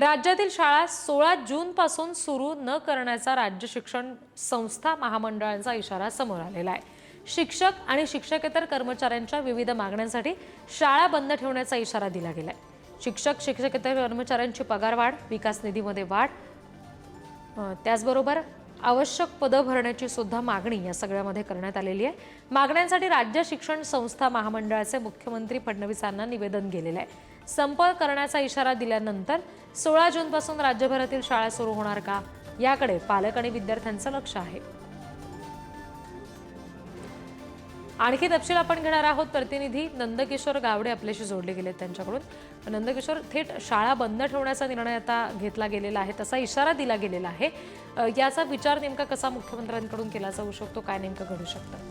राज्यातील शाळा 16 जून पासून सुरू न करण्याचा राज्य शिक्षण संस्था महामंडळांचा इशारा समोर आलेला आहे। शिक्षक आणि शिक्षकेतर कर्मचाऱ्यांच्या विविध मागण्यांसाठी शाळा बंद ठेवण्याचा इशारा दिला गेलाय। शिक्षक शिक्षकेतर कर्मचाऱ्यांची पगारवाढ, विकास निधीमध्ये वाढ, त्याचबरोबर आवश्यक पदं भरण्याची सुद्धा मागणी या सगळ्यामध्ये करण्यात आलेली आहे। मागण्यांसाठी राज्य शिक्षण संस्था महामंडळाचे मुख्यमंत्री फडणवीसांना निवेदन गेलेले आहे। संप करण्याचा इशारा दिल्यानंतर 16 जून पासून राज्यभरातील शाळा सुरू होणार का, याकडे पालक आणि विद्यार्थ्यांचं लक्ष आहे। आणखी तपशील आपण घेणार आहोत। प्रतिनिधी नंदकिशोर गावडे आपल्याशी जोडले गेले त्यांच्याकडून। नंदकिशोर, थेट शाळा बंद ठेवण्याचा निर्णय आता घेतला गेलेला आहे, तसा इशारा दिला गेलेला आहे, याचा विचार नेमका कसा मुख्यमंत्र्यांकडून केला जाऊ शकतो, काय नेमकं घडू शकतं?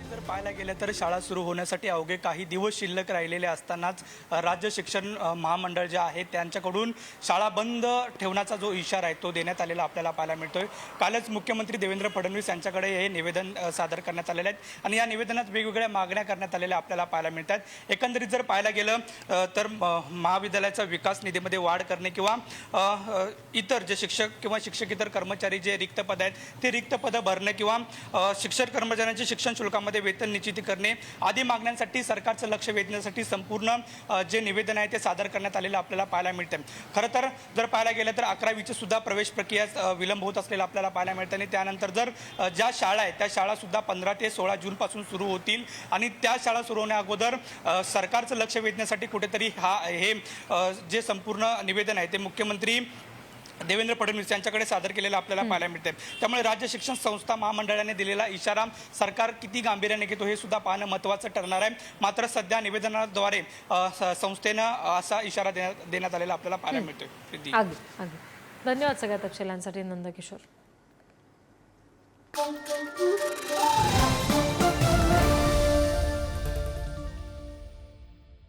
जर पाहायला गेलं तर शाळा सुरू होण्यासाठी अवघे काही दिवस शिल्लक राहिलेले असतानाच राज्य शिक्षण महामंडळ जे आहे त्यांच्याकडून शाळा बंद ठेवण्याचा जो इशारा आहे तो देण्यात आलेला आपल्याला पाहायला मिळतोय। कालच मुख्यमंत्री देवेंद्र फडणवीस यांच्याकडे हे निवेदन सादर करण्यात आलेले आहेत आणि या निवेदनात वेगवेगळ्या मागण्या करण्यात आलेल्या आपल्याला पाहायला मिळतात। एकंदरीत जर पाहायला गेलं तर महाविद्यालयाचा विकास निधीमध्ये वाढ करणे किंवा इतर जे शिक्षक किंवा शिक्षकेतर कर्मचारी जे रिक्त पद आहेत ते रिक्त पदं भरणे किंवा शिक्षक कर्मचाऱ्यांचे शिक्षण शुल्कामध्ये वेतन निश्चिती करणे आदी मागण्यांसाठी सरकारचं लक्ष वेधण्यासाठी संपूर्ण जे निवेदन आहे ते सादर करण्यात आलेलं आपल्याला पाहायला मिळतं। खरं तर जर पाहायला गेलं तर 11वीची सुद्धा प्रवेश प्रक्रिया विलंब होत असलेला आपल्याला पाहायला मिळतं आणि त्यानंतर जर ज्या शाळा आहेत त्या शाळा सुद्धा 15 ते 16 जून पासून सुरू होतील आणि त्या शाळा सुरू होण्या अगोदर सरकारचं लक्ष वेधण्यासाठी कुठेतरी हे जे संपूर्ण निवेदन आहे ते मुख्यमंत्री देवेंद्र फडणवीस यांच्याकडे सादर केलेला आपल्याला पाहायला मिळते। त्यामुळे राज्य शिक्षण संस्था महामंडळाने दिलेला इशारा सरकार किती गांभीर्याने घेतो हे सुद्धा पाहणं महत्त्वाचं ठरणार आहे। मात्र सध्या निवेदनाद्वारे संस्थेनं असा इशारा देण्यात आलेला आपल्याला पाहायला मिळतोय। धन्यवाद सगळ्या तपशिलांसाठी नंदकिशोर।